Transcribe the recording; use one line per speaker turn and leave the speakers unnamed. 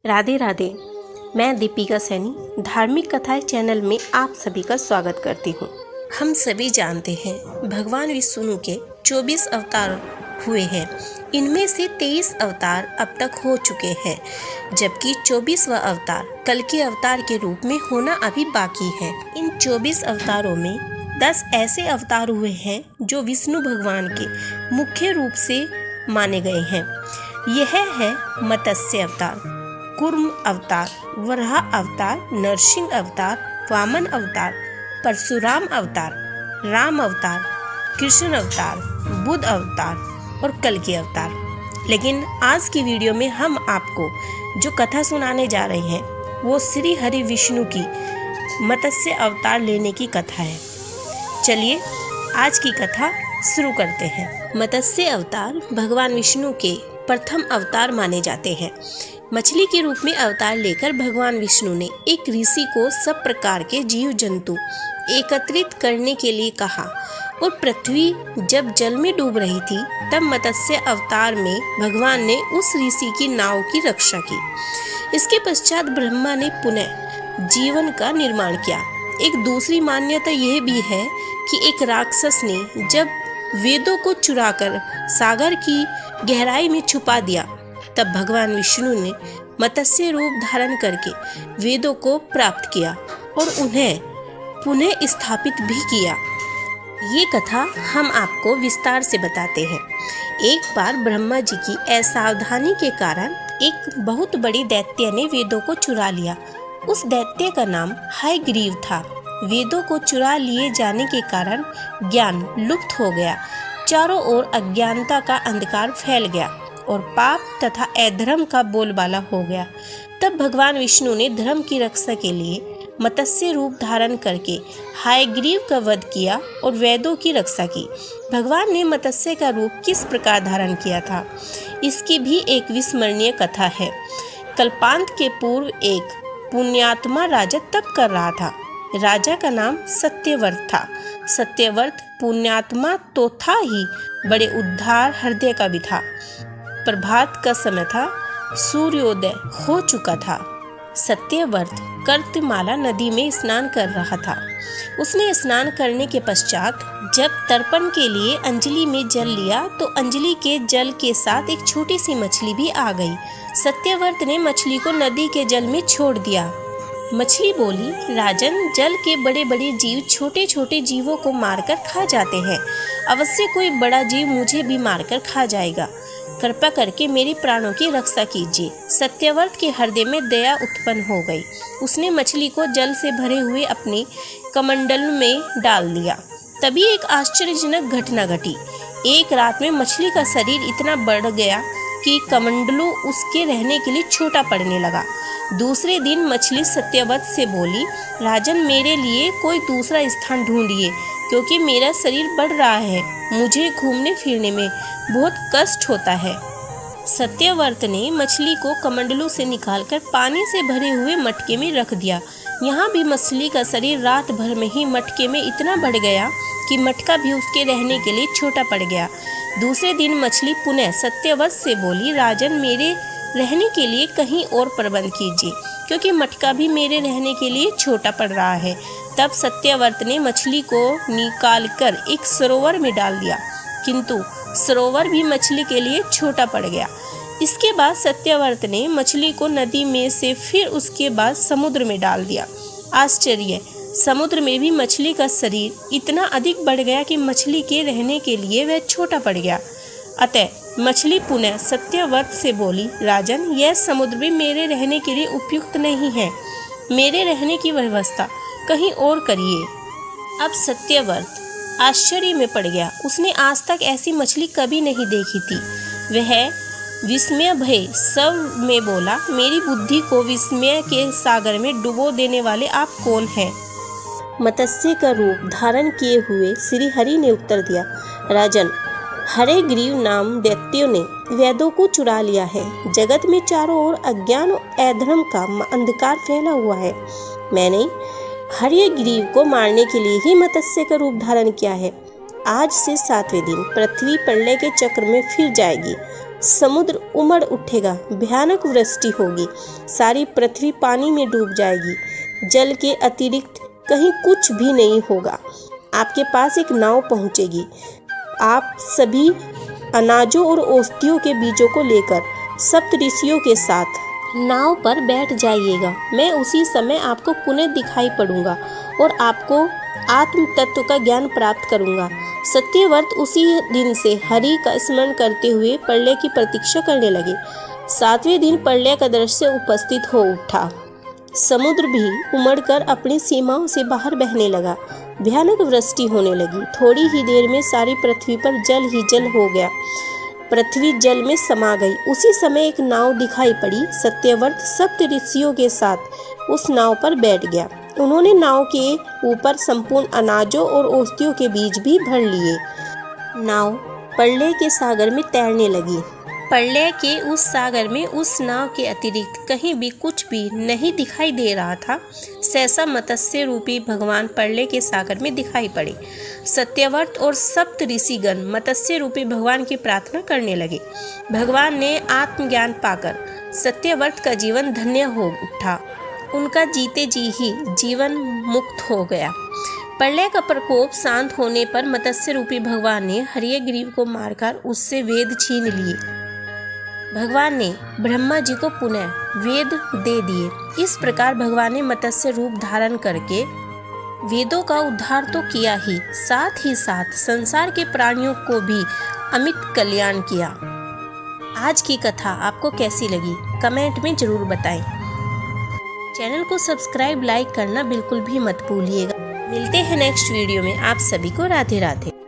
राधे राधे। मैं दीपिका सैनी धार्मिक कथाएं चैनल में आप सभी का स्वागत करती हूँ। हम सभी जानते हैं भगवान विष्णु के 24 अवतार हुए हैं। इनमें से 23 अवतार अब तक हो चुके हैं, जबकि 24वां अवतार कल्कि अवतार के रूप में होना अभी बाकी है। इन 24 अवतारों में 10 ऐसे अवतार हुए हैं जो विष्णु भगवान के मुख्य रूप से माने गए हैं। यह है मत्स्य अवतार, कूर्म अवतार, वराह अवतार, नरसिंह अवतार, वामन अवतार, परशुराम अवतार, राम अवतार, कृष्ण अवतार, बुद्ध अवतार और कल्कि अवतार। लेकिन आज की वीडियो में हम आपको जो कथा सुनाने जा रहे हैं वो श्री हरि विष्णु की मत्स्य अवतार लेने की कथा है। चलिए आज की कथा शुरू करते हैं। मत्स्य अवतार भगवान विष्णु के प्रथम अवतार माने जाते हैं। मछली के रूप में अवतार लेकर भगवान विष्णु ने एक ऋषि को सब प्रकार के जीव जंतु एकत्रित करने के लिए कहा और पृथ्वी जब जल में डूब रही थी तब मत्स्य अवतार में भगवान ने उस ऋषि की नाव की रक्षा की। इसके पश्चात ब्रह्मा ने पुनः जीवन का निर्माण किया। एक दूसरी मान्यता यह भी है कि एक राक्षस ने जब वेदों को चुराकर सागर की गहराई में छुपा दिया तब भगवान विष्णु ने मत्स्य रूप धारण करके वेदों को प्राप्त किया और उन्हें पुनः स्थापित भी किया। ये कथा हम आपको विस्तार से बताते हैं। एक बार ब्रह्मा जी की असावधानी के कारण एक बहुत बड़ी दैत्य ने वेदों को चुरा लिया। उस दैत्य का नाम हयग्रीव था। वेदों को चुरा लिए जाने के कारण ज्ञान लुप्त हो गया। चारों ओर अज्ञानता का अंधकार फैल गया और पाप तथा अधर्म का बोलबाला हो गया। तब भगवान विष्णु ने धर्म की रक्षा के लिए मत्स्य रूप धारण करके हयग्रीव का वध किया और वेदों की रक्षा की। भगवान ने मत्स्य का रूप किस प्रकार धारण किया था, इसकी भी एक विस्मरणीय कथा है। कल्पांत के पूर्व एक पुण्यात्मा राजा तप कर रहा था। राजा का नाम सत्यव्रत था। सत्यव्रत पुण्यात्मा तो था ही, बड़े उद्धार हृदय का भी था। प्रभात का समय था, सूर्योदय हो चुका था। सत्यव्रत कर्तमाला नदी में स्नान कर रहा था। उसने स्नान करने के पश्चात जब तर्पण के लिए अंजलि में जल लिया तो अंजलि के जल के साथ एक छोटी सी मछली भी आ गई। सत्यव्रत ने मछली को नदी के जल में छोड़ दिया। मछली बोली, राजन, जल के बड़े बड़े जीव छोटे छोटे जीवों को मारकर खा जाते हैं। अवश्य कोई बड़ा जीव मुझे भी मारकर खा जाएगा। कृपा करके मेरे प्राणों की रक्षा कीजिए। सत्यव्रत के हृदय में दया उत्पन्न हो गई। उसने मछली को जल से भरे हुए अपने कमंडल में डाल दिया। तभी एक आश्चर्यजनक घटना घटी। एक रात में मछली का शरीर इतना बढ़ गया कि कमंडलू उसके रहने के लिए छोटा पड़ने लगा। दूसरे दिन मछली सत्यव्रत से बोली, राजन, मेरे लिए कोई दूसरा स्थान ढूंढिए क्योंकि मेरा शरीर बढ़ रहा है। मुझे घूमने फिरने में बहुत कष्ट होता है। सत्यव्रत ने मछली को कमंडलू से निकालकर पानी से भरे हुए मटके में रख दिया। यहाँ भी मछली का शरीर रात भर में ही मटके में इतना बढ़ गया कि मटका भी उसके रहने के लिए छोटा पड़ गया। दूसरे दिन मछली पुनः सत्यव्रत से बोली, राजन, मेरे रहने के लिए कहीं और प्रबंध कीजिए क्योंकि मटका भी मेरे रहने के लिए छोटा पड़ रहा है। तब सत्यव्रत ने मछली को निकालकर एक सरोवर में डाल दिया, किंतु सरोवर भी मछली के लिए छोटा पड़ गया। इसके बाद सत्यव्रत ने मछली को नदी में से फिर उसके बाद समुद्र में डाल दिया। आश्चर्य, समुद्र में भी मछली का शरीर इतना अधिक बढ़ गया कि मछली के रहने के लिए वह छोटा पड़ गया। अतः मछली पुनः सत्यव्रत से बोली, राजन, यह समुद्र भी मेरे रहने के लिए उपयुक्त नहीं है। मेरे रहने की व्यवस्था कहीं और करिए। अब सत्यव्रत आश्चर्य में पड़ गया। उसने आज तक ऐसी मछली कभी नहीं देखी थी। वह विस्मय भय सब में बोला, मेरी बुद्धि को विस्मय के सागर में डुबो देने वाले आप कौन हैं? मत्स्य का रूप धारण किए हुए श्री हरि ने उत्तर दिया, राजन, हयग्रीव नाम दैत्यों ने वेदों को चुरा लिया है। जगत में चारों ओर अज्ञान और अधर्म का अंधकार फैला हुआ है। मैंने हयग्रीव को मारने के लिए ही मत्स्य का रूप धारण किया है। आज से 7वें दिन पृथ्वी प्रलय के चक्र में फिर जाएगी समुद्र उमड़ उठेगा, भयानक वृष्टि होगी, सारी पृथ्वी पानी में डूब जाएगी। जल के अतिरिक्त कहीं कुछ भी नहीं होगा। आपके पास एक नाव पहुंचेगी। आप सभी अनाजों और औषधियों के बीजों को लेकर सप्तऋषियों के साथ नाव पर बैठ जाइएगा। मैं उसी समय आपको पुनः दिखाई पड़ूंगा और आपको आत्म तत्व का ज्ञान प्राप्त करूंगा। सत्यव्रत उसी दिन से हरि का स्मरण करते हुए प्रलय की प्रतीक्षा करने लगे। 7वें दिन प्रलय का दृश्य उपस्थित हो उठा। समुद्र भी उमड़कर अपनी सीमाओं से बाहर बहने लगा। भयानक वृष्टि होने लगी। थोड़ी ही देर में सारी पृथ्वी पर जल ही जल हो गया। पृथ्वी जल में समा गई। उसी समय एक नाव दिखाई पड़ी। सत्यव्रत सप्त ऋषियों के साथ उस नाव पर बैठ गया। उन्होंने नाव के ऊपर संपूर्ण अनाजों और औषधियों के बीज भी भर लिए। नाव प्रलय के सागर में तैरने लगी। प्रलय के उस सागर में उस नाव के अतिरिक्त कहीं भी कुछ भी नहीं दिखाई दे रहा था। सहसा मत्स्य रूपी भगवान प्रलय के सागर में दिखाई पड़े। सत्यव्रत और सप्त ऋषिगण मत्स्य रूपी भगवान की प्रार्थना करने लगे। भगवान ने आत्मज्ञान पाकर सत्यव्रत का जीवन धन्य हो उठा। उनका जीते जी ही जीवन मुक्त हो गया। प्रलय का प्रकोप शांत होने पर मत्स्य रूपी भगवान ने हयग्रीव को मारकर उससे वेद छीन लिए। भगवान ने ब्रह्मा जी को पुनः वेद दे दिए। इस प्रकार भगवान ने मत्स्य रूप धारण करके वेदों का उद्धार तो किया ही साथ संसार के प्राणियों को भी अमित कल्याण किया। आज की कथा आपको कैसी लगी कमेंट में जरूर बताएं। चैनल को सब्सक्राइब लाइक करना बिल्कुल भी मत भूलिएगा। मिलते हैं नेक्स्ट वीडियो में। आप सभी को राधे राधे।